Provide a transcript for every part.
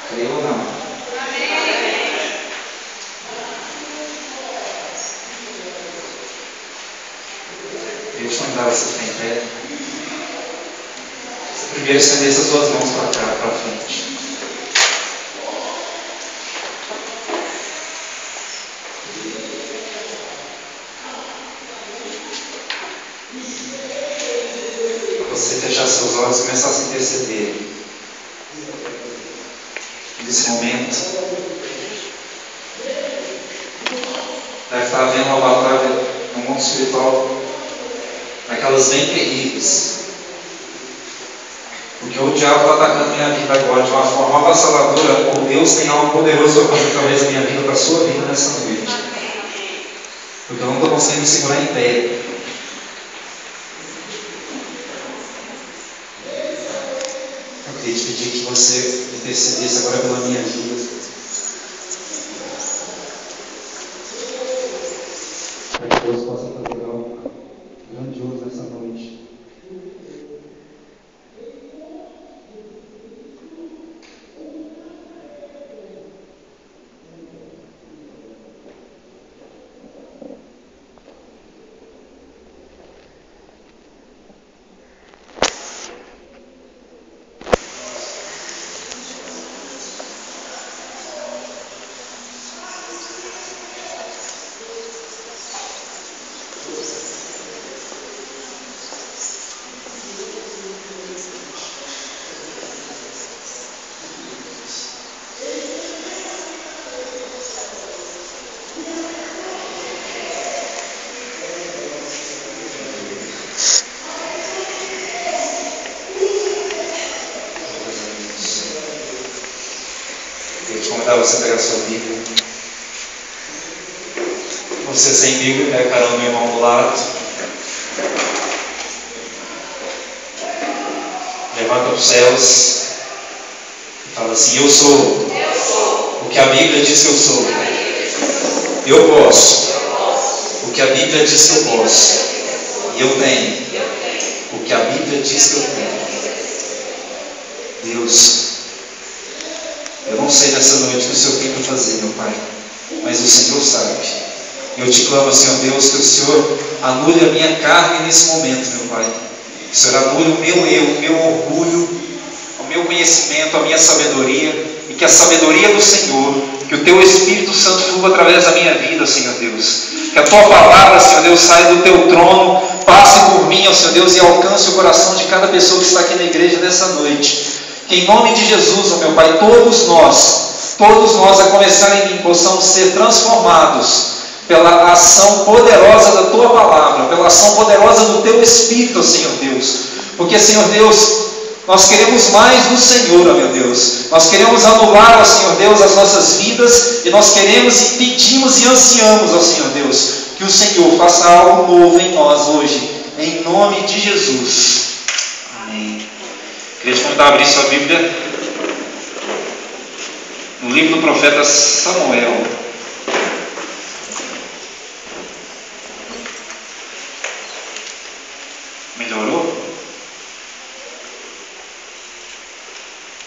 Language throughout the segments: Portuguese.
Creio ou não? Eu te convidar você ficar em pé. Você primeiro estender essas duas mãos para cá, para frente. Você fechar seus olhos e começar a se interceder. Nesse momento, deve estar havendo uma batalha no mundo espiritual, aquelas bem terríveis. Porque o diabo está atacando minha vida agora de uma forma avassaladora. O Deus tem algo poderoso para fazer através da minha vida, para a sua vida nessa noite. Porque eu não estou conseguindo me segurar em pé. Eu queria te pedir que você intercedesse agora pela minha vida. Para que Deus possa fazer algo grandioso nessa noite. Você pegar sua Bíblia. Você sem Bíblia, pega a carona do meu irmão do lado. Levanta para os céus e fala assim: eu sou o que a Bíblia diz que eu sou. Eu posso o que a Bíblia diz que eu posso. E eu tenho o que a Bíblia diz que eu tenho. Deus, eu não sei nessa noite o que o Senhor tem para fazer, meu Pai, mas o Senhor sabe. Eu te clamo, Senhor Deus, que o Senhor anule a minha carne nesse momento, meu Pai. Que o Senhor anule o meu eu, o meu orgulho, o meu conhecimento, a minha sabedoria, e que a sabedoria do Senhor, que o Teu Espírito Santo flua através da minha vida, Senhor Deus. Que a Tua palavra, Senhor Deus, saia do Teu trono, passe por mim, ó Senhor Deus, e alcance o coração de cada pessoa que está aqui na igreja nessa noite. Que em nome de Jesus, ó meu Pai, todos nós, a começar em mim, possamos ser transformados pela ação poderosa da Tua palavra, pela ação poderosa do Teu Espírito, Senhor Deus. Porque, Senhor Deus, nós queremos mais do Senhor, ó meu Deus. Nós queremos anular, ó Senhor Deus, as nossas vidas, e nós queremos e pedimos e ansiamos, ó Senhor Deus, que o Senhor faça algo novo em nós hoje, em nome de Jesus. Amém. Queria te convidar a abrir sua Bíblia no livro do profeta Samuel. Melhorou?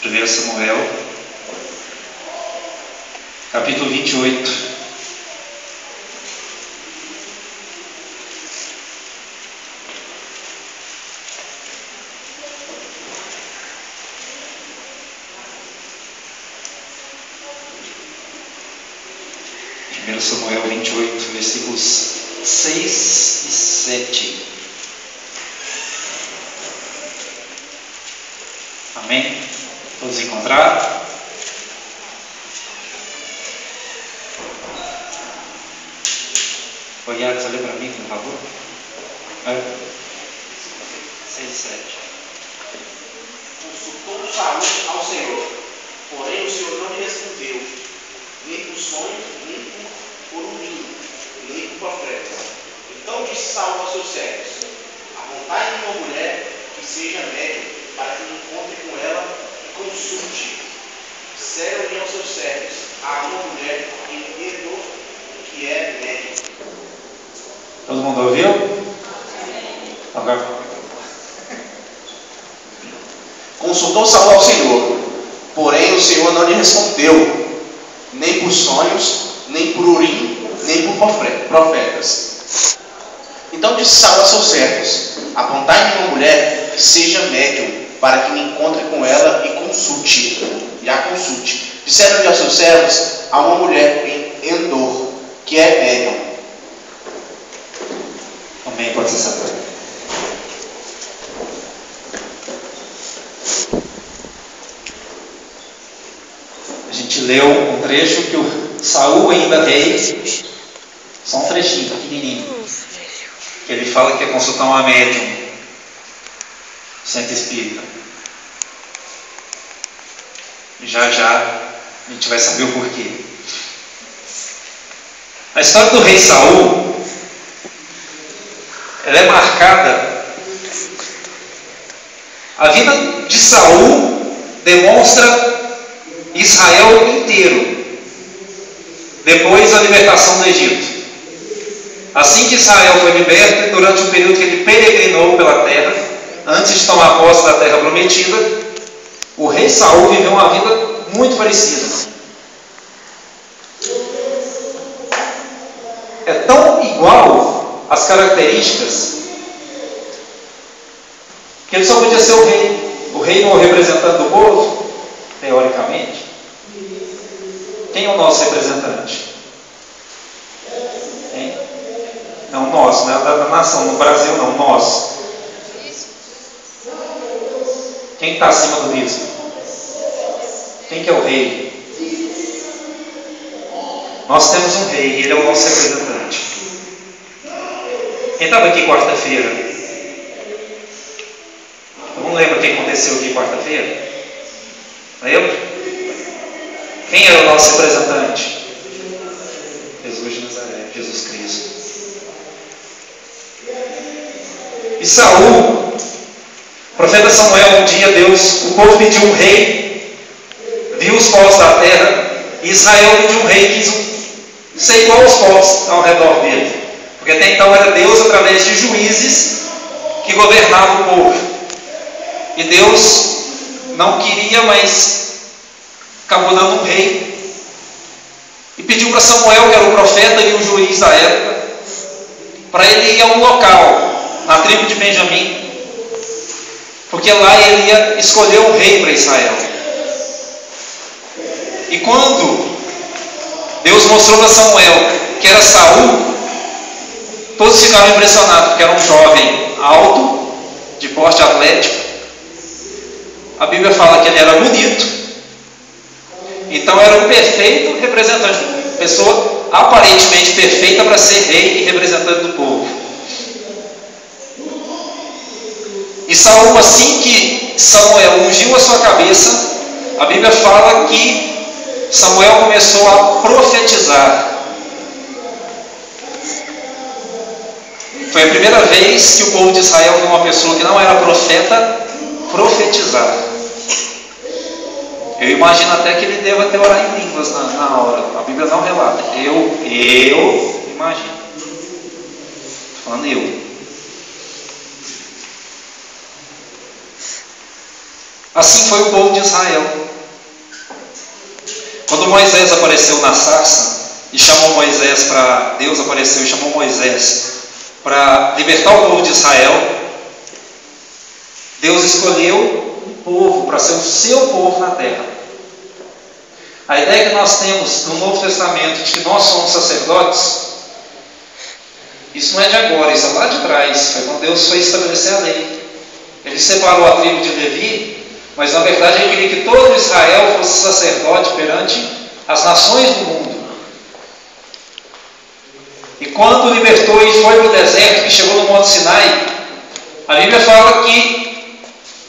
1 Samuel, capítulo 28. Samuel 28, versículos 6 e 7. Amém? Todos encontraram? Oi, Yaris, olha para mim, por favor. 6 e 7. Consultou Saul ao Senhor, porém o Senhor não lhe respondeu, nem por sonho, nem por um vinho, nem por profeta. Então disse Saul aos seus servos: apontai-me uma mulher que seja médium, para que me encontre com ela e consulte. Disseram-lhe aos seus servos: há uma mulher em Endor que é médium. Todo mundo ouviu? Agora. Consultou Saul ao Senhor, Porém o Senhor não lhe respondeu, nem por sonhos, nem por Urim, nem por profetas. Então disse Saul a seus servos: apontai-me uma mulher que seja médium, para que me encontre com ela e a consulte. Disseram-lhe aos seus servos: há uma mulher em Endor, que é médium. Amém, pode ser sentado. A gente leu um trecho que o Saul, ainda rei, só um trechinho pequenininho, que ele fala que é consultar uma médium, centro espírita. E já a gente vai saber o porquê. A história do rei Saul, ela é marcada. A vida de Saul demonstra Israel inteiro depois da libertação do Egito. Assim que Israel foi liberto, durante o período que ele peregrinou pela terra, antes de tomar posse da terra prometida, o rei Saul viveu uma vida muito parecida. É tão igual as características que ele só podia ser o rei. O rei não é o representante do povo, teoricamente. Quem é o nosso representante? Hein? Não nós, não é da nação, no Brasil não, nós. Quem está acima do bispo? Quem que é o rei? Nós temos um rei, ele é o nosso representante. Quem estava aqui quarta-feira? Eu não lembro o que aconteceu aqui quarta-feira. Lembra? Quem era o nosso representante? Jesus de Nazaré, Jesus Cristo. E Saul, o profeta Samuel, um dia o povo pediu um rei, viu os povos da terra, e Israel pediu um rei, quis ser igual aos povos ao redor dele. Porque até então era Deus através de juízes que governava o povo. E Deus não queria, mas acabou dando um rei. E pediu para Samuel, que era o profeta e o juiz da época, para ele ir a um local, na tribo de Benjamim, porque lá ele ia escolher um rei para Israel. E quando Deus mostrou para Samuel que era Saul, todos ficaram impressionados, porque era um jovem alto, de porte atlético. A Bíblia fala que ele era bonito, então era o perfeito representante, pessoa aparentemente perfeita para ser rei e representante do povo. E Saul, assim que Samuel ungiu a sua cabeça, a Bíblia fala que Samuel começou a profetizar. Foi a primeira vez que o povo de Israel viu uma pessoa que não era profeta profetizar. Eu imagino até que ele deva ter orar em línguas na hora. A Bíblia não relata. Eu imagino. Estou falando eu. Assim foi o povo de Israel. Quando Moisés apareceu na sarça e chamou Moisés para... Deus apareceu e chamou Moisés para libertar o povo de Israel, Deus escolheu um povo para ser o seu povo na terra. A ideia que nós temos no Novo Testamento de que nós somos sacerdotes, isso não é de agora, isso é lá de trás. Foi quando Deus foi estabelecer a lei. Ele separou a tribo de Levi, mas na verdade ele queria que todo Israel fosse sacerdote perante as nações do mundo. E quando libertou e foi para o deserto, que chegou no Monte Sinai, a Bíblia fala que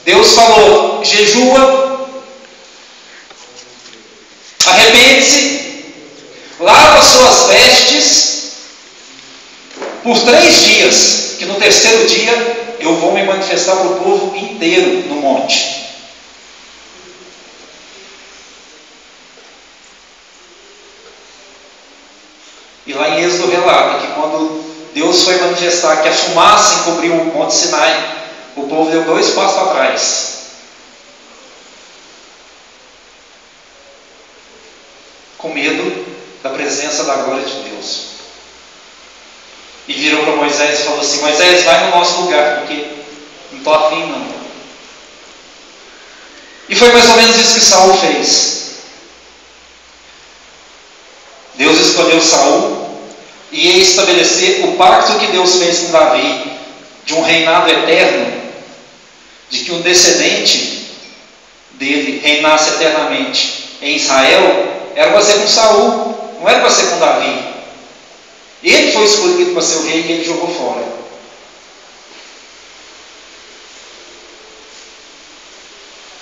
Deus falou: jejua, arrepende-se, lava suas vestes por 3 dias, que no terceiro dia eu vou me manifestar para o povo inteiro no monte. E lá em Êxodo relata que quando Deus foi manifestar que a fumaça encobriu o Monte Sinai, o povo deu 2 passos para trás. com medo da presença da glória de Deus. E virou para Moisés e falou assim: Moisés, vai no nosso lugar, porque não estou afim não. E foi mais ou menos isso que Saul fez. Deus escolheu Saul e ia estabelecer o pacto que Deus fez com Davi, de um reinado eterno, de que um descendente dele reinasse eternamente em Israel. Era para ser com Saul, não era para ser com Davi. Ele foi escolhido para ser o rei e ele jogou fora.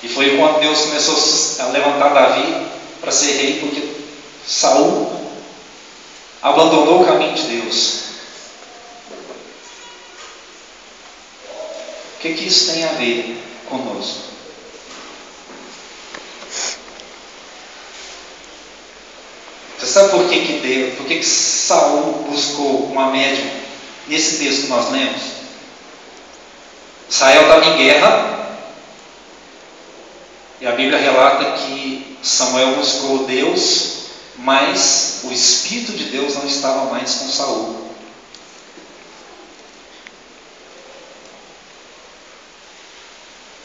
E foi quando Deus começou a levantar Davi para ser rei, porque Saul abandonou o caminho de Deus. O que isso tem a ver conosco? Você sabe por que Saul buscou uma médium nesse texto que nós lemos? Israel estava em guerra e a Bíblia relata que Samuel buscou Deus, mas o Espírito de Deus não estava mais com Saul.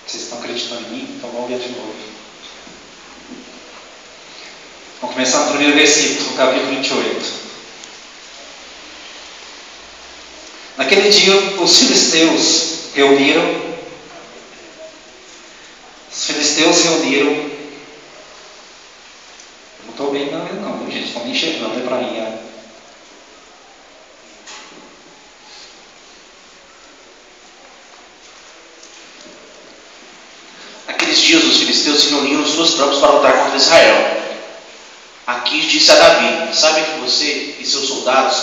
Vocês estão acreditando em mim? Então vamos ler de novo. Vamos começar no primeiro versículo, no capítulo 28. Naquele dia, os filisteus reuniram. Não estou bem não, gente, estão me enxergando, é para mim. Naqueles dias, os filisteus se reuniram em suas tropas para lutar contra Israel. Aquis disse a Davi: sabe que você e seus soldados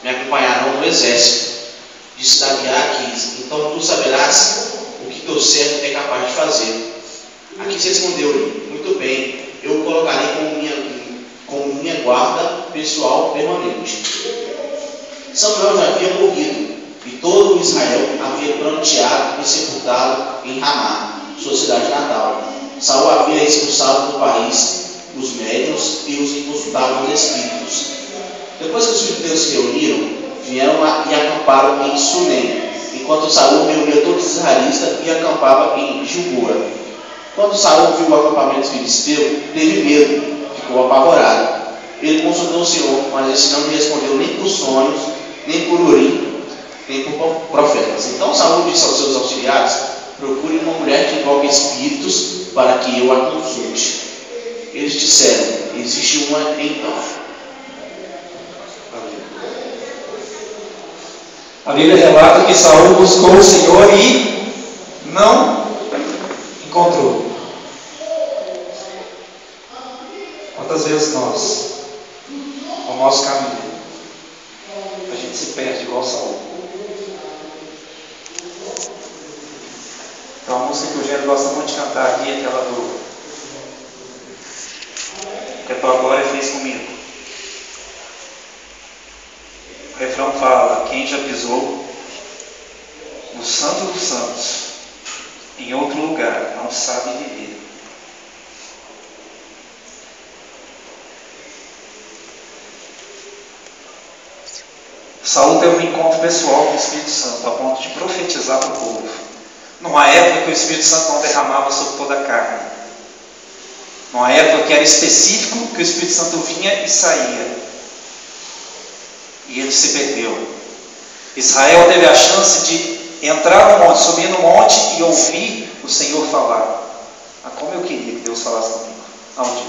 me acompanharão no exército. Disse Davi a Aquis: então tu saberás o que teu servo é capaz de fazer. Aquis respondeu-lhe: muito bem, eu o colocarei como minha guarda pessoal permanente. Samuel já havia morrido, e todo o Israel havia pranteado e sepultado em Ramá, sua cidade natal. Saul havia expulsado do país os médiuns e os que consultavam os espíritos. Depois que os filisteus se reuniram, vieram e acamparam em Sunem, enquanto Saul reunia todos os israelitas e acampava em Gilboa. Quando Saul viu o acampamento filisteu, teve medo, ficou apavorado. Ele consultou o Senhor, mas esse não lhe respondeu nem por sonhos, nem por urim, nem por profetas. Então Saul disse aos seus auxiliares: procure uma mulher que invoque espíritos para que eu a consulte. Eles disseram: existe uma então. A Bíblia relata que Saul buscou o Senhor e não encontrou. Quantas vezes nós, no nosso caminho, a gente se perde igual Saul? Tem uma música que o Gênero gosta muito de cantar aqui, aquela do que a tua glória fez comigo. O refrão fala: quem já pisou no Santo dos Santos, em outro lugar, não sabe viver. Saul teve um encontro pessoal com o Espírito Santo, a ponto de profetizar para o povo, numa época que o Espírito Santo não derramava sobre toda a carne, numa época que era específico, que o Espírito Santo vinha e saía, e ele se perdeu. Israel teve a chance de entrar no monte, subir no monte e ouvir o Senhor falar. Ah, como eu queria que Deus falasse comigo. Aonde?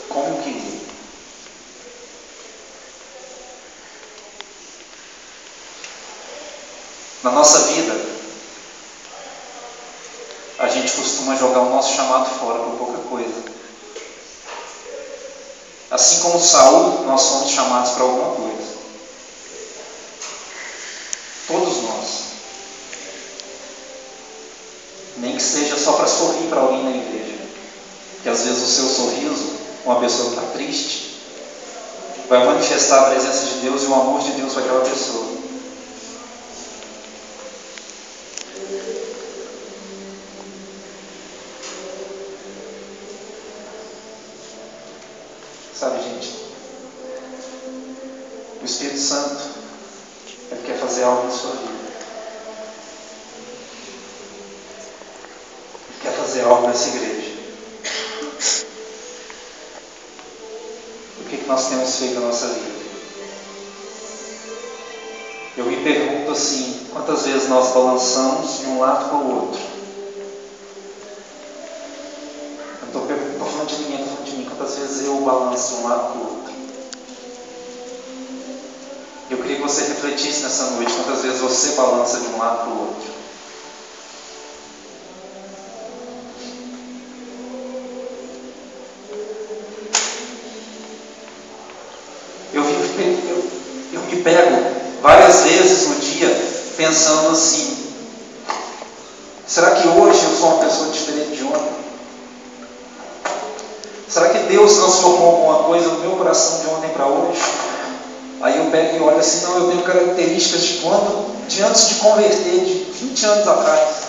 Como eu queria. Na nossa vida, a gente costuma jogar o nosso chamado fora por pouca coisa. Assim como Saul, nós somos chamados para alguma coisa. Todos nós. Nem que seja só para sorrir para alguém na igreja. Que às vezes o seu sorriso, uma pessoa que está triste, vai manifestar a presença de Deus e o amor de Deus para aquela pessoa. Sabe, gente, o Espírito Santo, Ele quer fazer algo na sua vida. Ele quer fazer algo nessa igreja. O que nós temos feito na nossa vida? Eu me pergunto assim, quantas vezes nós balançamos de um lado para o outro? Eu não estou falando de ninguém, estou falando de mim. Quantas vezes eu balanço de um lado para o outro? Eu queria que você refletisse nessa noite, quantas vezes você balança de um lado para o outro. Eu me pego várias vezes no dia pensando assim: será que hoje eu sou uma pessoa diferente de ontem? Será que Deus transformou alguma coisa no meu coração de ontem para hoje? Aí eu pego e olho assim: não, eu tenho características de antes de converter, de 20 anos atrás.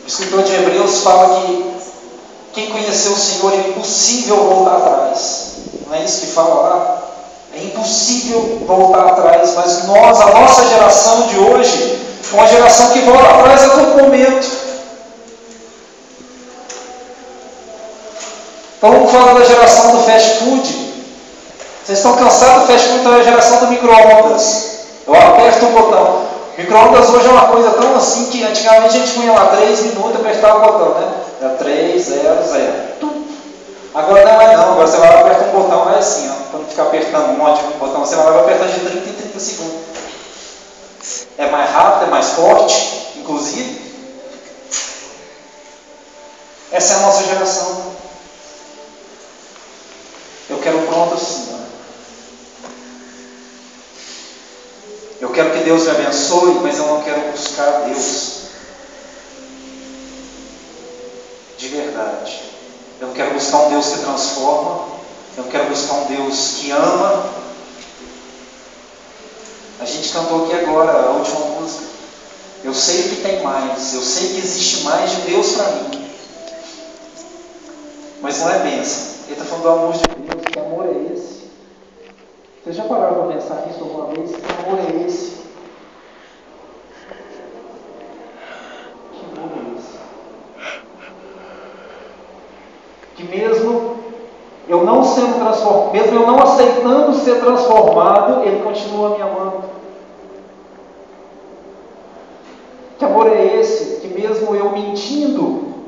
O escritor de Hebreus fala que quem conheceu o Senhor é impossível voltar atrás. Não é isso que fala lá? É impossível voltar atrás, mas a nossa geração de hoje, é uma geração que volta atrás a todo momento. Então vamos falar da geração do fast food. Vocês estão cansados do fast food, então é a geração do micro-ondas. Eu aperto o botão. Micro-ondas hoje é uma coisa tão assim que antigamente a gente punha lá 3 minutos e apertava o botão, né? Era 3, 0, 0. Agora não é não, agora você vai lá e aperta um botão, vai assim, ó, para não ficar apertando um monte de botão, você vai lá e aperta de 30 em 30 segundos. É mais rápido, é mais forte, inclusive. Essa é a nossa geração. Eu quero pronto assim, ó. Eu quero que Deus me abençoe, mas eu não quero buscar Deus de verdade. Eu não quero buscar um Deus que transforma. Eu não quero buscar um Deus que ama. A gente cantou aqui agora a última música. Eu sei que tem mais. Eu sei que existe mais de Deus para mim. Mas não é bênção. Ele está falando do amor de Deus. Que amor é esse? Vocês já pararam para pensar nisso alguma vez? Que amor é esse? Que amor é esse? Que mesmo eu não sendo transformado, mesmo eu não aceitando ser transformado, Ele continua me amando. Que amor é esse? Que mesmo eu mentindo,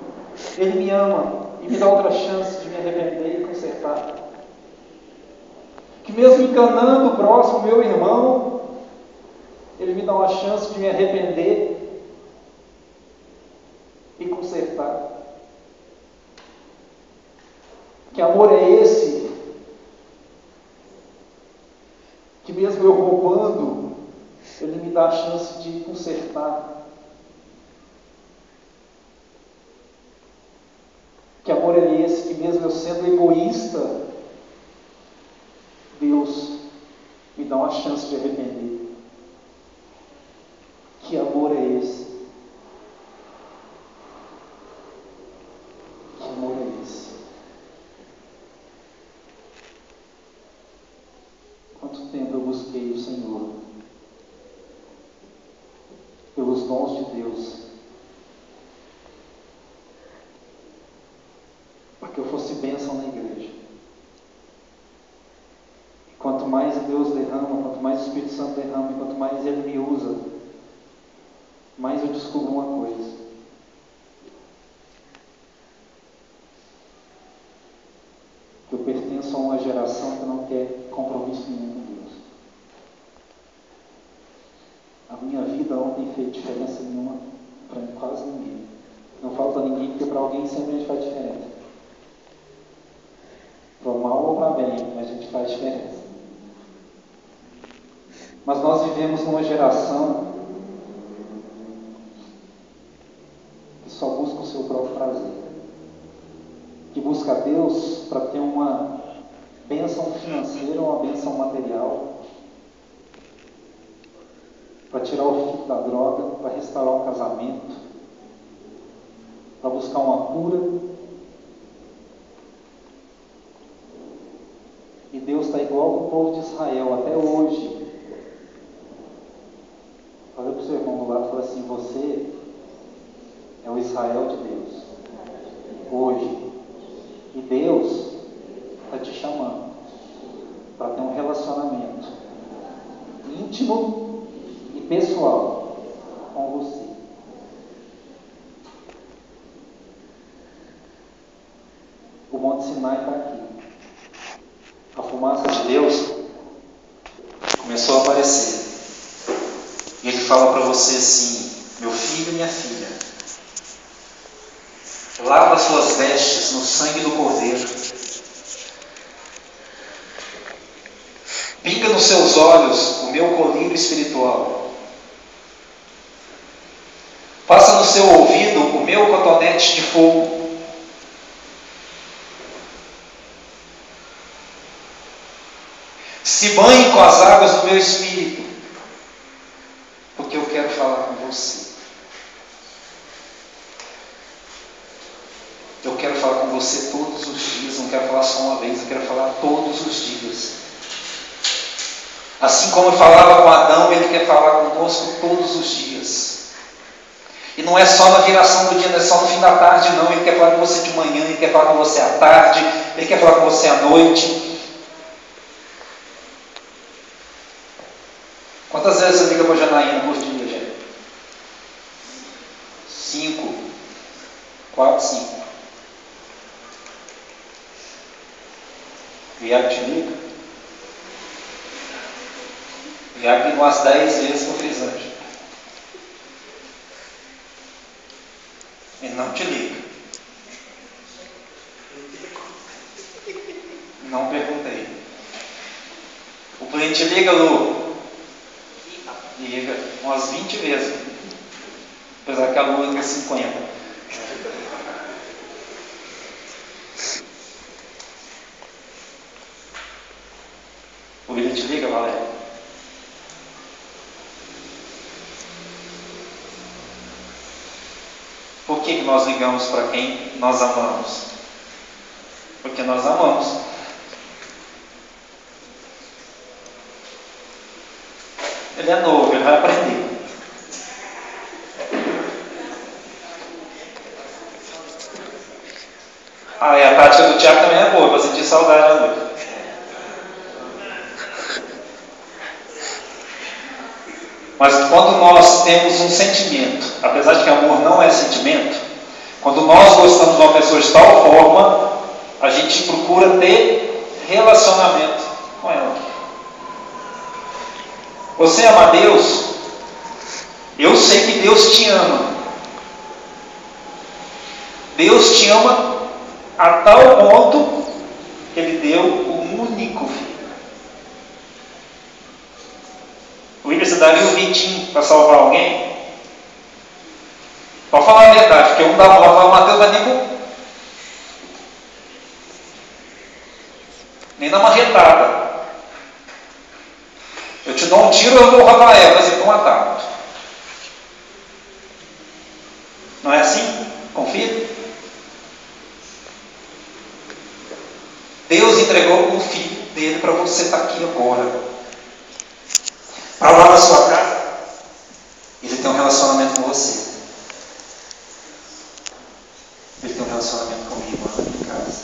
Ele me ama e me dá outra chance de me arrepender e consertar. Que mesmo enganando o próximo, meu irmão, Ele me dá uma chance de me arrepender e consertar. Que amor é esse? Que mesmo eu roubando, Ele me dá a chance de consertar. Que amor é esse? Que mesmo eu sendo egoísta, Deus me dá uma chance de arrepender. Que amor é esse? Que amor é esse? Quanto tempo eu busquei o Senhor pelos dons de Deus, para que eu fosse bênção na igreja. Quanto mais Deus derrama, quanto mais o Espírito Santo derrama, quanto mais Ele me usa, mais eu descubro uma coisa: que eu pertenço a uma geração que não quer compromisso nenhum com Deus. A minha vida não tem feito diferença nenhuma para quase ninguém. Não falta ninguém, porque para alguém sempre a gente faz diferença. Para mal ou para bem, a gente faz diferença. Mas nós vivemos numa geração que só busca o seu próprio prazer, que busca Deus para ter uma bênção financeira ou uma bênção material, para tirar o filho da droga, para restaurar um casamento, para buscar uma cura. E Deus está igual com o povo de Israel até hoje. Olha para o seu irmão do lado e fala assim: você é o Israel de Deus hoje. E Deus está te chamando para ter um relacionamento íntimo e pessoal com você. O Monte Sinai está aqui. A fumaça de Deus começou a aparecer. E Ele fala para você assim: meu filho e minha filha, lava as suas vestes no sangue do Cordeiro. Pinga nos seus olhos o meu colírio espiritual. Passa no seu ouvido o meu cotonete de fogo. Se banhe com as águas do meu espírito, porque eu quero falar com você. Eu quero falar com você todos os dias, não quero falar só uma vez, eu quero falar todos os dias. Assim como eu falava com Adão, Ele quer falar conosco todos os dias. E não é só na viração do dia, não é só no fim da tarde, não. Ele quer falar com você de manhã, Ele quer falar com você à tarde, Ele quer falar com você à noite. Quantas vezes você liga para a Janaína por dia, gente? 5. 4, 5. Viago te liga? Viago liga umas 10 vezes por frisante. Ele não te liga. Não perguntei. O cliente liga, Lu? Liga umas 20 vezes. Apesar que a Lu liga 50. O William te liga, Valéria? Por que nós ligamos para quem nós amamos? Porque nós amamos. Ele é novo, ele vai aprender. E a tática do Tiago também é boa, para sentir saudade à noite. Mas quando nós temos um sentimento, apesar de que amor não é sentimento, quando nós gostamos de uma pessoa de tal forma, a gente procura ter relacionamento com ela. Você ama Deus? Eu sei que Deus te ama. Deus te ama a tal ponto que Ele deu o único filho. O William, você daria um ritinho para salvar alguém? Pode falar a verdade, porque um dá uma fala, o Mateus vai nem na marretada. Eu te dou um tiro, eu vou Rafael, mas eu vou matar. Não é assim? Confia? Deus entregou o filho dele para você estar aqui agora. Para lá na sua casa, Ele tem um relacionamento com você. Ele tem um relacionamento comigo lá na minha casa,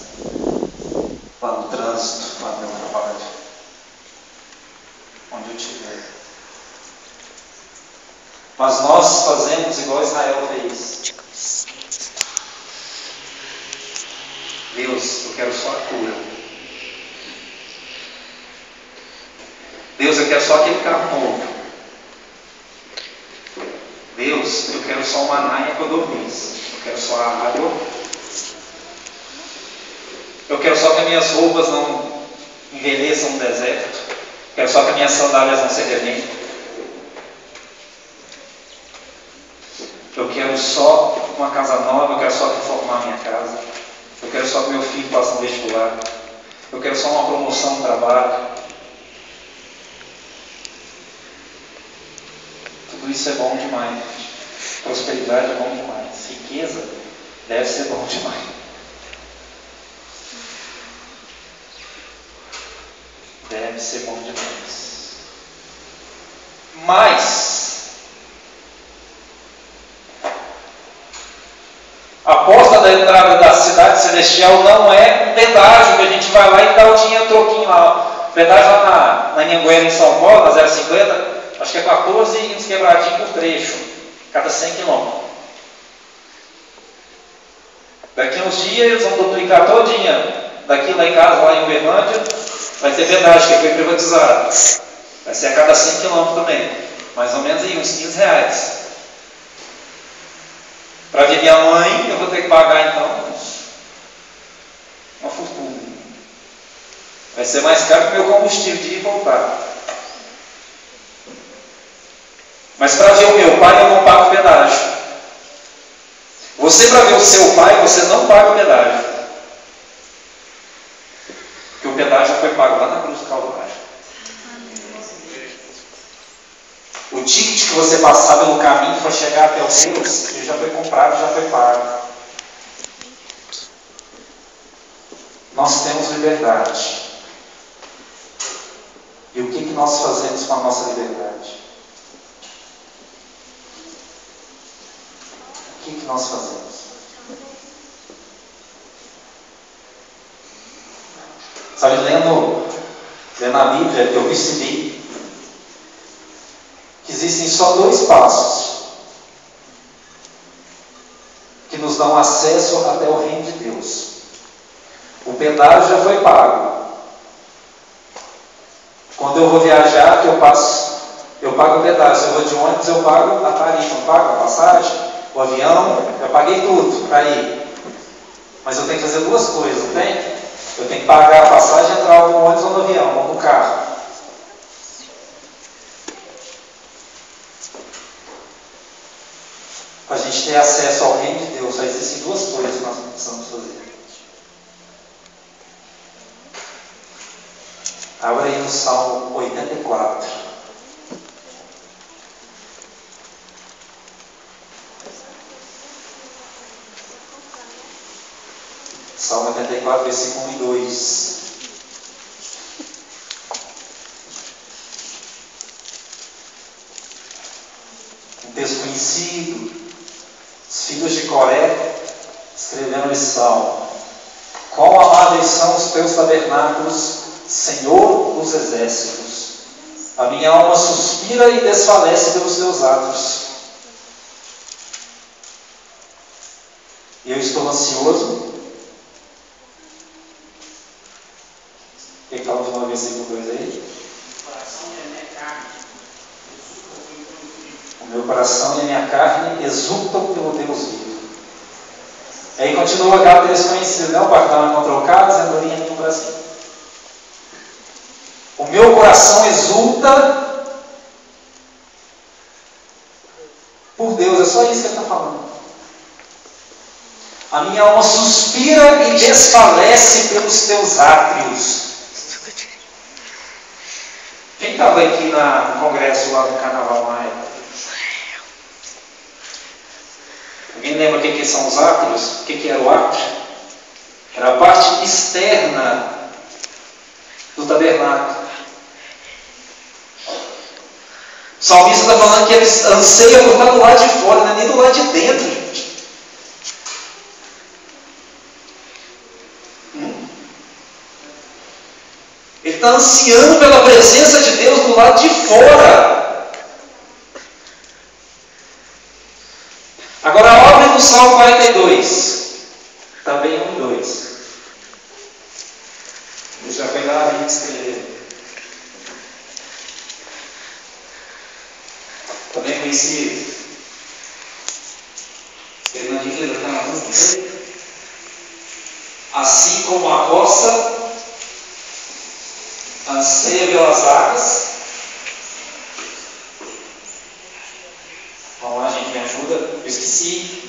lá no trânsito, lá no meu trabalho, onde eu estiver. Mas nós fazemos igual Israel fez. Deus, eu quero só a cura. Deus, eu quero só aquele carro novo. Deus, eu quero só uma maná e codorniz. Eu quero só a água. Eu quero só que as minhas roupas não envelheçam no deserto. Eu quero só que as minhas sandálias não se arrebentem. Eu quero só uma casa nova. Eu quero só reformar a minha casa. Eu quero só que meu filho faça um vestibular. Eu quero só uma promoção no trabalho. isso é bom demais. Prosperidade é bom demais. Riqueza deve ser bom demais. Deve ser bom demais. Mas a porta da entrada da cidade celestial não é um pedágio que a gente vai lá e dá o dinheiro troquinho lá. O pedágio lá na Anhanguera, em São Paulo, na 050, acho que é 14 e uns quebradinhos por trecho, cada 100 quilômetros. Daqui a uns dias eles vão duplicar todinha. Daqui lá em casa, lá em Uberlândia, vai ter pedágio que foi privatizado. Vai ser a cada 100 quilômetros também. Mais ou menos aí, uns R$15. Para ver minha mãe, eu vou ter que pagar então uma fortuna. Vai ser mais caro que o meu combustível de ir e voltar. Mas para ver o meu pai, eu não pago pedágio. Você, para ver o seu pai, você não paga o pedágio. Porque o pedágio já foi pago lá na cruz do Calvário. O ticket que você passar pelo caminho para chegar até o Deus, ele já foi comprado, já foi pago. Nós temos liberdade. E o que nós fazemos com a nossa liberdade? O que nós fazemos? Sabe, lendo a Bíblia, eu percebi que existem só 2 passos que nos dão acesso até o reino de Deus. O pedágio já foi pago. Quando eu vou viajar, que eu pago o pedágio. Se eu vou de ônibus, eu pago a tarifa, eu pago a passagem, o avião, eu paguei tudo para ir. Mas eu tenho que fazer 2 coisas, não tem? Eu tenho que pagar a passagem e entrar no ônibus ou no avião, ou no carro. Para a gente ter acesso ao reino de Deus, só existem 2 coisas que nós precisamos fazer. Abra aí no Salmo 84. Salmo 84, versículo 1 e 2. Um texto conhecido. Os filhos de Coré escreveram esse salmo. Quão amáveis são os teus tabernáculos, Senhor dos exércitos. A minha alma suspira e desfalece pelos teus atos. E eu estou ansioso. O que está no versículo 2 aí? O meu coração e a minha carne exultam pelo Deus vivo. Aí continua aquela texto conhecido, não? O pardal encontrou casa, andorinha no Brasil. O meu coração exulta por Deus, é só isso que ele está falando. A minha alma suspira e desfalece pelos teus átrios. Quem estava aqui no congresso lá do Carnaval Maia? Alguém lembra o que são os átrios? O que era o átrio? Era a parte externa do tabernáculo. O salmista está falando que ele anseia por estar do lado de fora, não é nem do lado de dentro, gente. Ele está ansiando pela presença de Deus do lado de fora. Agora abre no Salmo 42. Também 1 e 2. Ele já foi lá a gente escrever. Também conheci Fernandinho da Canadá. Assim como a roça anseia pelas águas. Vamos lá, gente, me ajuda. Eu esqueci.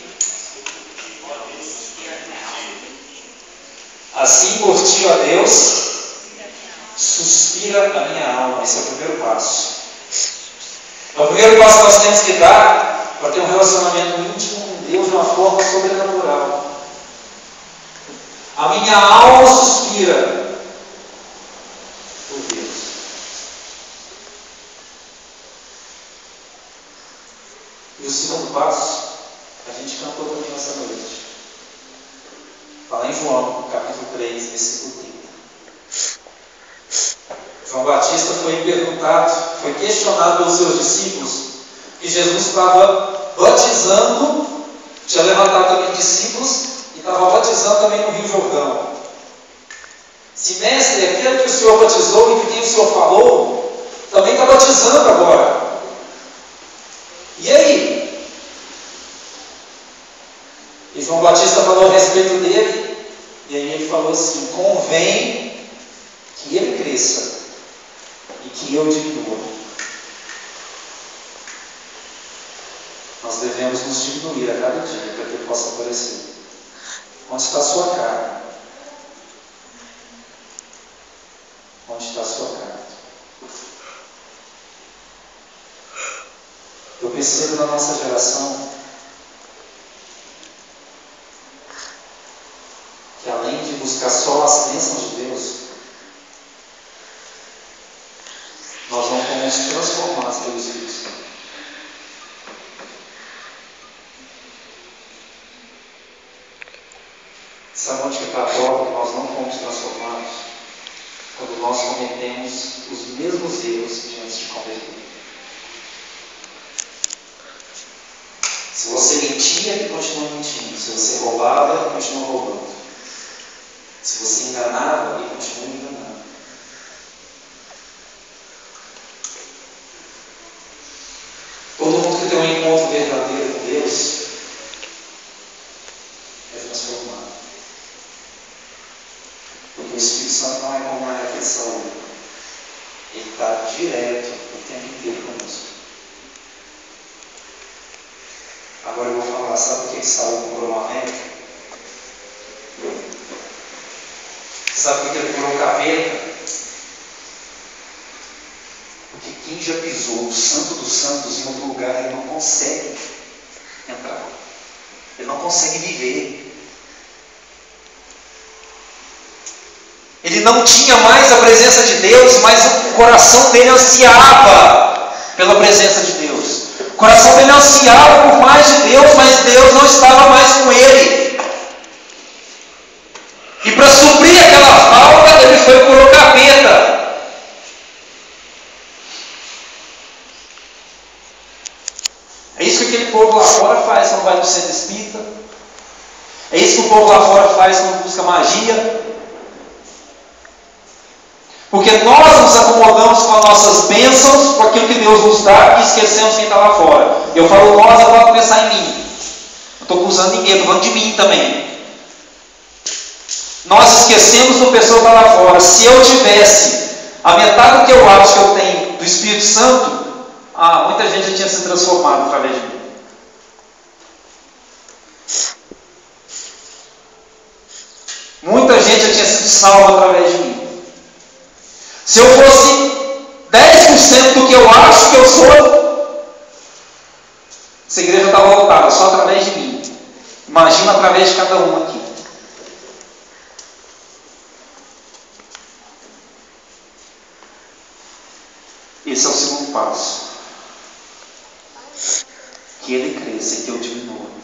Assim por ti, ó Deus, suspira a minha alma. Esse é o primeiro passo. É o primeiro passo que nós temos que dar para ter um relacionamento íntimo com Deus de uma forma sobrenatural. A minha alma suspira por Deus. E o segundo passo, a gente cantou também nessa noite. Fala em João, capítulo 3, versículo 30. João Batista foi questionado pelos seus discípulos, que Jesus estava batizando, tinha levantado também discípulos, e estava batizando também no Rio Jordão. Se mestre, aquele que o Senhor batizou e de quem o Senhor falou, também está batizando agora. E aí? E João Batista falou a respeito dele, e aí ele falou assim: convém que ele cresça e que eu diminua. Nós devemos nos diminuir a cada dia para que ele possa aparecer. Onde está a sua carne? Onde está a sua carne? Eu percebo na nossa geração que, além de buscar só as bênçãos de Deus, nós não fomos transformados pelo Espírito Santo. Sabe onde que está a prova que nós não fomos transformados? Quando nós cometemos os mesmos erros diante de converter. Se você mentia, ele continua mentindo. Se você roubava, ele continua roubando. Se você enganava, ele continua enganando. Todo mundo que tem um encontro verdadeiro com Deus é transformado. Porque o Espírito Santo não é como uma refeição. Ele está direto o tempo inteiro conosco. Agora eu vou falar, sabe por que Saul comprou uma América? Sabe por que ele comprou um capeta? Porque quem já pisou o Santo dos Santos em outro lugar, ele não consegue entrar. Ele não consegue viver. Ele não tinha mais a presença de Deus, mas o coração dele ansiava pela presença de Deus. O coração dele ansiava por mais de Deus, mas Deus não estava mais com ele. E para suprir aquela falta, ele foi por o capeta. É isso que aquele povo lá fora faz quando vai no centro espírita. É isso que o povo lá fora faz quando busca magia. Porque nós nos acomodamos com as nossas bênçãos, com aquilo que Deus nos dá, e esquecemos quem está lá fora. Eu falo nós, eu vou pensar em mim. Não estou acusando ninguém, estou falando de mim também. Nós esquecemos do pessoal que está lá fora. Se eu tivesse a metade do que eu acho que eu tenho do Espírito Santo, muita gente já tinha se transformado através de mim. Muita gente já tinha sido salva através de mim. Se eu fosse 10% do que eu acho que eu sou, essa igreja está voltada só através de mim. Imagina através de cada um aqui. Esse é o segundo passo. Que ele cresça e que eu diminua.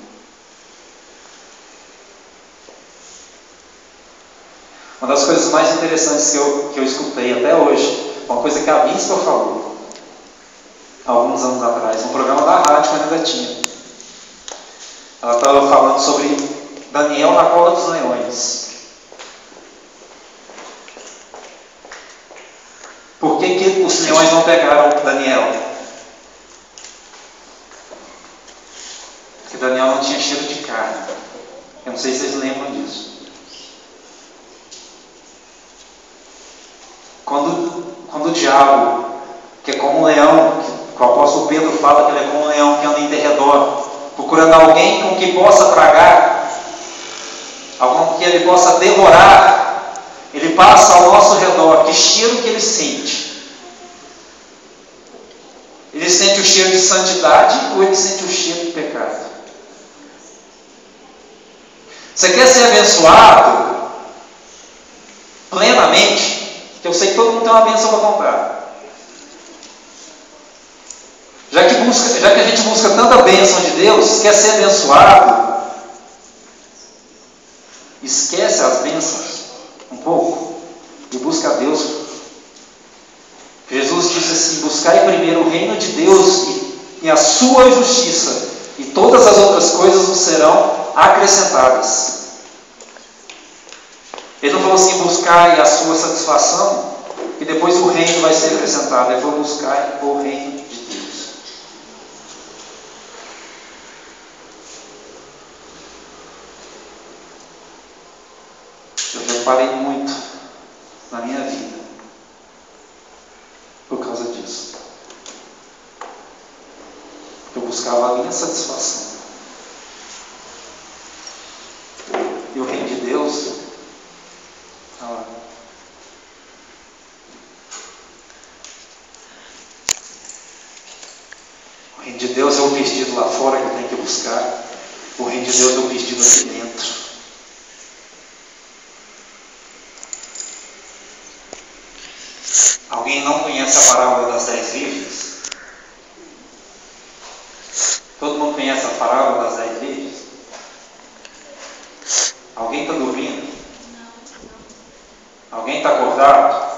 Uma das coisas mais interessantes que eu escutei até hoje, uma coisa que a bispa falou, há alguns anos atrás, um programa da rádio, quando ainda tinha. Ela estava falando sobre Daniel na cova dos leões. Por que os leões não pegaram Daniel? Porque Daniel não tinha cheiro de carne. Eu não sei se vocês lembram disso. Quando o diabo, que é como um leão, que o apóstolo Pedro fala que ele é como um leão que anda em derredor, procurando alguém com que possa tragar, alguém que ele possa devorar, ele passa ao nosso redor. Que cheiro que ele sente? Ele sente sente o cheiro de santidade ou ele sente o cheiro de pecado? Você quer ser abençoado plenamente? Que eu sei que todo mundo tem uma bênção para comprar. Já que a gente busca tanta bênção de Deus, quer ser abençoado, esquece as bênçãos um pouco e busca a Deus. Jesus disse assim: buscai primeiro o reino de Deus e a sua justiça, e todas as outras coisas vos serão acrescentadas. Ele não falou assim: buscai a sua satisfação e depois o reino vai ser acrescentado. Ele falou: buscai o reino de Deus. Eu reparei muito na minha vida por causa disso. Eu buscava a minha satisfação. E o reino de Deus está lá. O reino de Deus é o perdido lá fora que eu tenho que buscar. O reino de Deus é o perdido aqui dentro. Alguém não conhece a parábola das 10 virgens? Todo mundo conhece a parábola das 10 virgens? Alguém está dormindo? Alguém está acordado?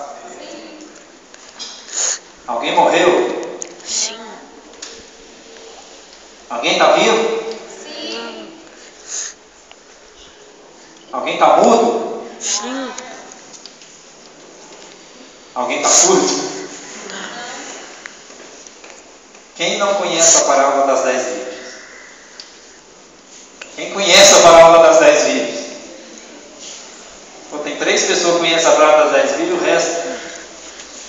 Alguém morreu? Sim. Alguém está vivo? Sim. Alguém está mudo? Sim. Alguém está surdo? Quem não conhece a parábola das 10 virgens? Quem conhece a parábola das 10 virgens? Pô, tem 3 pessoas que conhecem a parábola das 10 virgens, o resto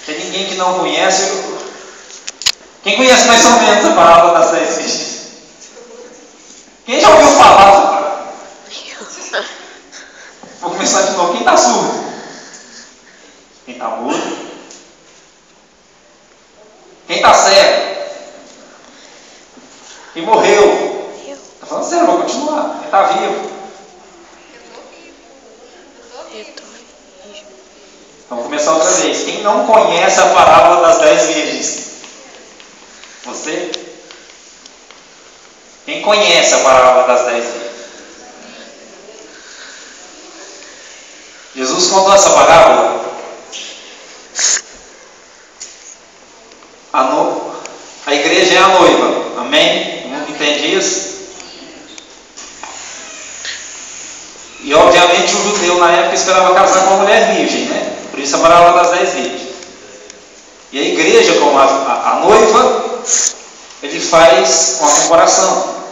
tem ninguém que não conhece. Quem conhece mais ou menos a parábola das 10 virgens? Quem já ouviu falar dessa parábola? Vou começar de novo. Quem está surdo? Quem está mudo? Quem está cego? Quem morreu? Está falando sério, vou continuar. Quem está vivo? Então, vamos começar outra vez. Quem não conhece a parábola das 10 virgens? Você? Quem conhece a parábola das 10 virgens? Jesus contou essa parábola. A igreja é a noiva. Amém? Todo mundo entende isso? E obviamente o judeu na época esperava casar com uma mulher virgem, né? Por isso a parábola das 10 virgens. E a igreja, como a noiva, ele faz uma comparação.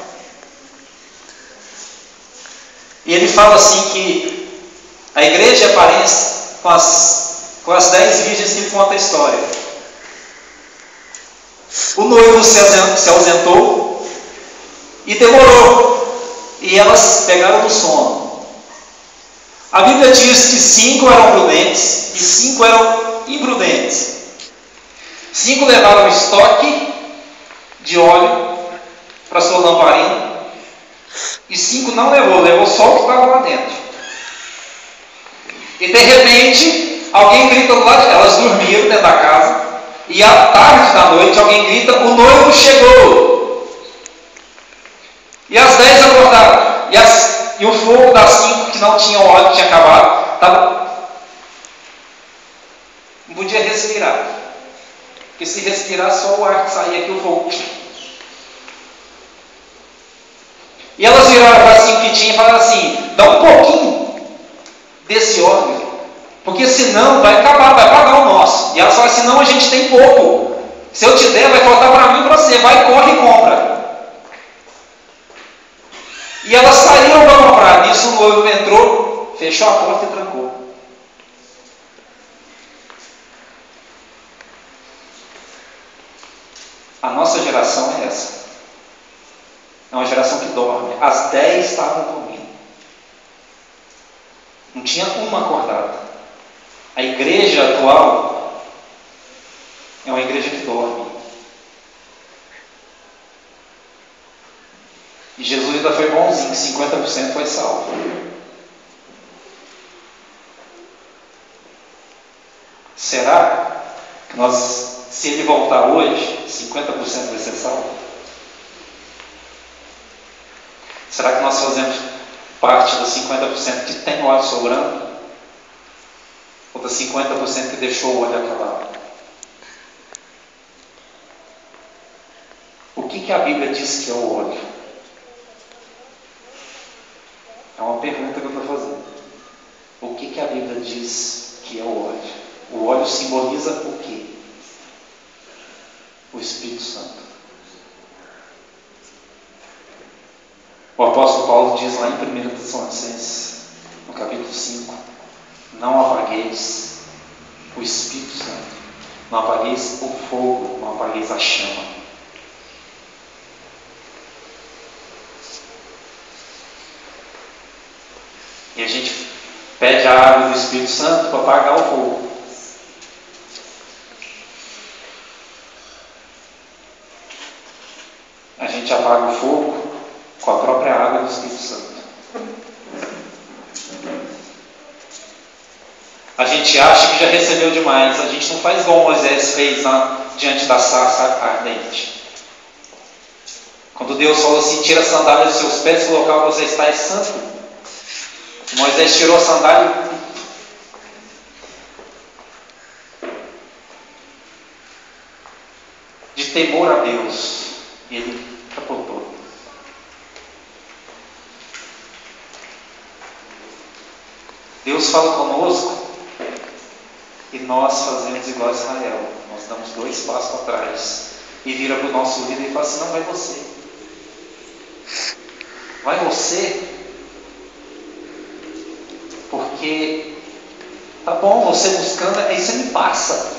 E ele fala assim que a igreja é parente com as 10 virgens que conta a história. O noivo se ausentou e demorou, e elas pegaram no sono. A Bíblia diz que 5 eram prudentes e 5 eram imprudentes. 5 levaram estoque de óleo para sua lamparina e 5 não levou só o que estava lá dentro. E de repente alguém grita do lado, elas dormiram dentro da casa. E à tarde da noite alguém grita: o noivo chegou. E as 10 acordaram. E o fogo das 5 que não tinham óleo, tinha acabado. Não podia respirar. Porque se respirar, só o ar que saía aqui, o fogo. E elas viraram para as 5 que tinham e falaram assim: dá um pouquinho desse óleo. Porque senão vai acabar, vai pagar o nosso. E elas falam: senão a gente tem pouco. Se eu te der, vai faltar para mim e para você. Vai, corre e compra. E elas saíram para comprar. Nisso o noivo entrou, fechou a porta e trancou. A nossa geração é essa. É uma geração que dorme. As 10 estavam dormindo. Não tinha uma acordada. A igreja atual é uma igreja que dorme. E Jesus ainda foi bonzinho, 50% foi salvo. Será que se ele voltar hoje, 50% vai ser salvo? Será que nós fazemos parte dos 50% que tem óleo sobrando? Ou dos 50% que deixou o óleo acabar? O que a Bíblia diz que é o óleo? É uma pergunta que eu estou fazendo. O que a Bíblia diz que é o óleo? O óleo simboliza o quê? O Espírito Santo. O apóstolo Paulo diz lá em 1 Tessalonicenses, no capítulo 5, não apagueis o Espírito Santo, não apagueis o fogo, não apagueis a chama. E a gente pede a água do Espírito Santo para apagar o fogo. A gente apaga o fogo com a própria água do Espírito Santo. A gente acha que já recebeu demais. A gente não faz igual Moisés fez diante da sarça ardente. Quando Deus falou assim, tira a sandália dos seus pés e local você está é santo. Moisés tirou a sandália de temor a Deus e ele capotou. Deus fala conosco e nós fazemos igual a Israel. Nós damos 2 passos para trás e vira para o nosso ouvido e fala assim, não, vai você. Vai você. Porque tá bom, você buscando, aí você me passa.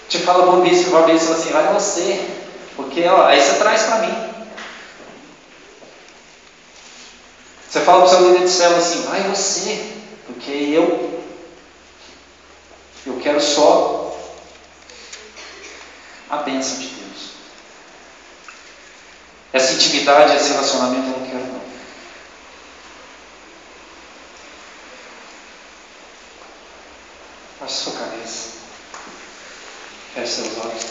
Te fala bobice, fala assim, vai você. Porque ó, aí você traz para mim. Você fala para o seu líder de célula assim, vai você. Porque eu quero só a bênção de Deus. Essa intimidade, esse relacionamento eu não quero não. Baixe sua cabeça. Feche seus olhos.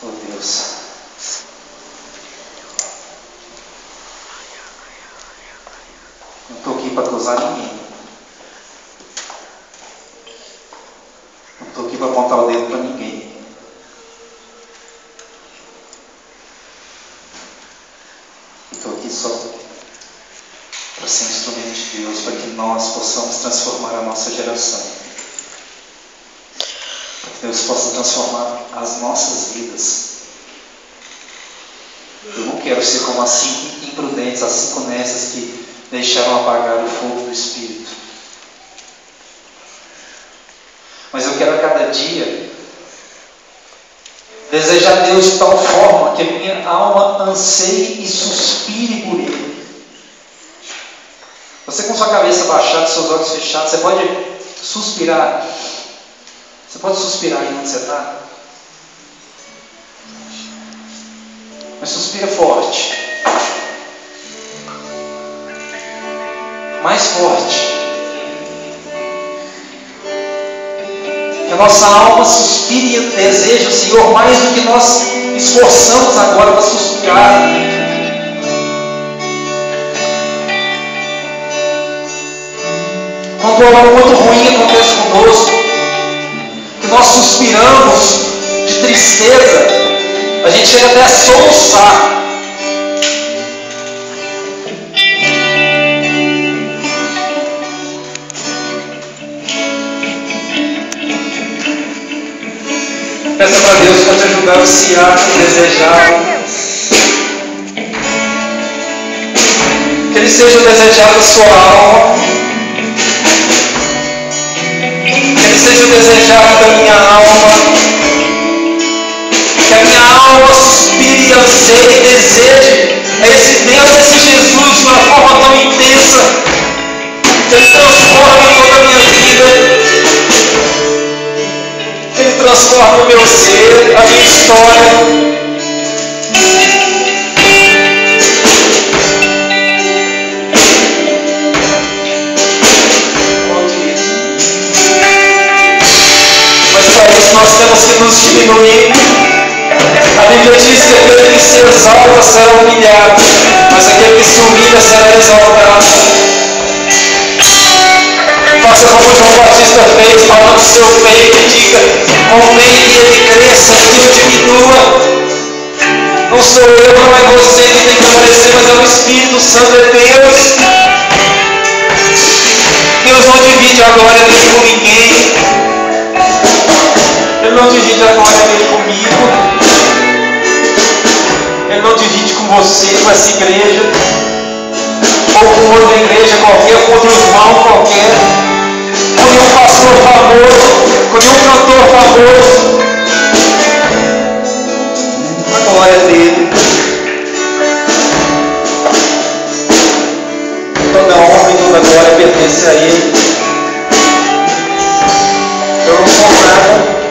Oh Deus. Não estou aqui para acusar ninguém. Não estou aqui para apontar o dedo para ninguém. Estou aqui só para ser um instrumento de Deus, para que nós possamos transformar a nossa geração. Para que Deus possa transformar as nossas vidas. Eu não quero ser como as 5 imprudentes, as 5 nécias que deixaram apagar o fogo do Espírito. Mas eu quero a cada dia desejar Deus de tal forma que a minha alma anseie e suspire por Ele. Você com sua cabeça baixada, seus olhos fechados, você pode suspirar. Você pode suspirar aí onde você está. Mas suspira forte. Mais forte. Que a nossa alma suspire e deseje o Senhor mais do que nós esforçamos agora para suspirar. Quando algo muito ruim acontece conosco, que nós suspiramos de tristeza, a gente chega até a soluçar. Peça para Deus para te ajudar a ansiar, a desejar. Ele seja o desejado da sua alma. Ele seja o desejado da minha alma. Que a minha alma suspire, anseie e deseje esse Deus, esse Jesus de uma forma tão intensa, que Ele transforma toda a minha vida, que Ele transforma o meu ser, a minha história. Mas para isso nós temos que nos diminuir. A Bíblia diz que aquele que se exalta será humilhado, mas aquele que se humilha será exaltado. Faça como João Batista fez, falando do seu peito, e diga: convém que ele cresça, que eu diminua. Não sou eu, não é você que tem que aparecer, mas é o Espírito Santo, é Deus. Deus não divide a glória dele com ninguém. Ele não divide a glória dele comigo. Ele não divide com você, com essa igreja, ou com outra igreja qualquer, com outro irmão qualquer, com nenhum pastor famoso, com nenhum cantor famoso. A glória dele. Toda honra e toda glória pertence a Ele. Eu não sou nada.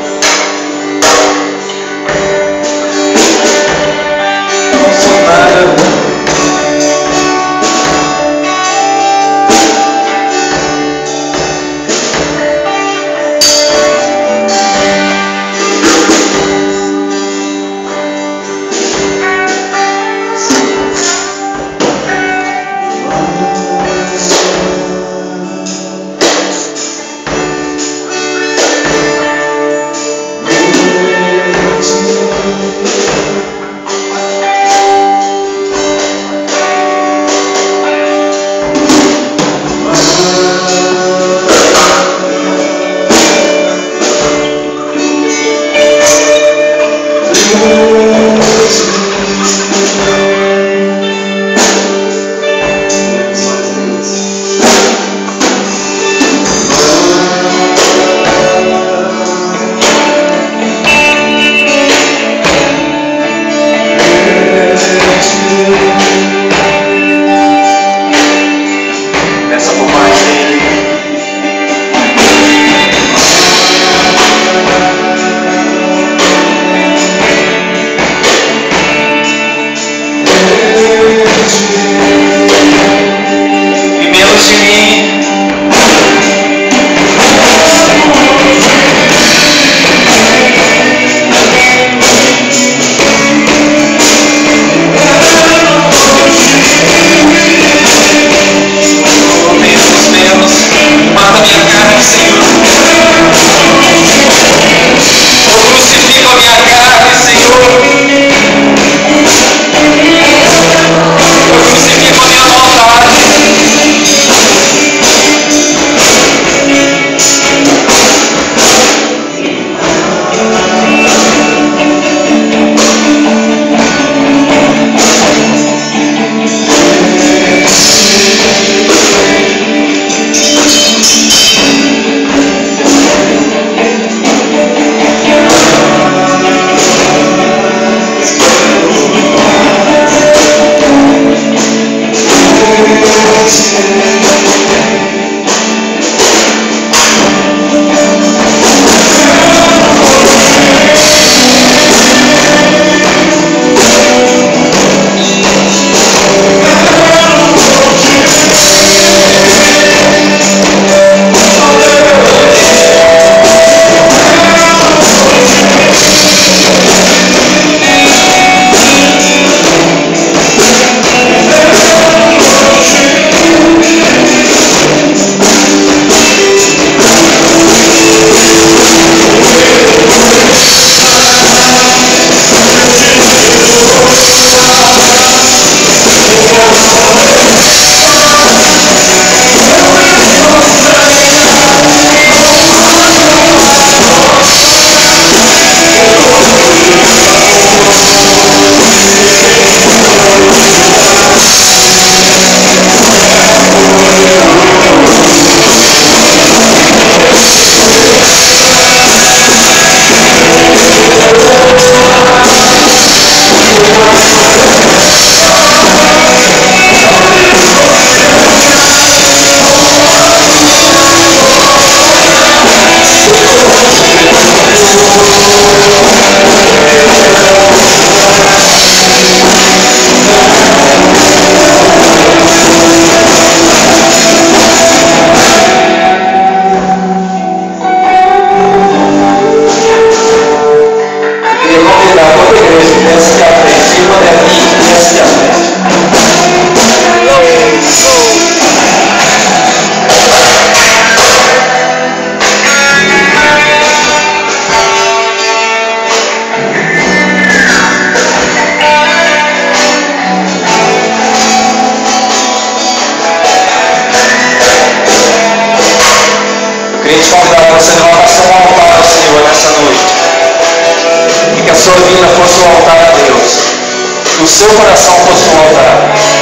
Queria te convidar para você levantar seu altar ao Senhor nessa noite. E que a sua vida fosse um altar a Deus. Que o seu coração fosse um altar.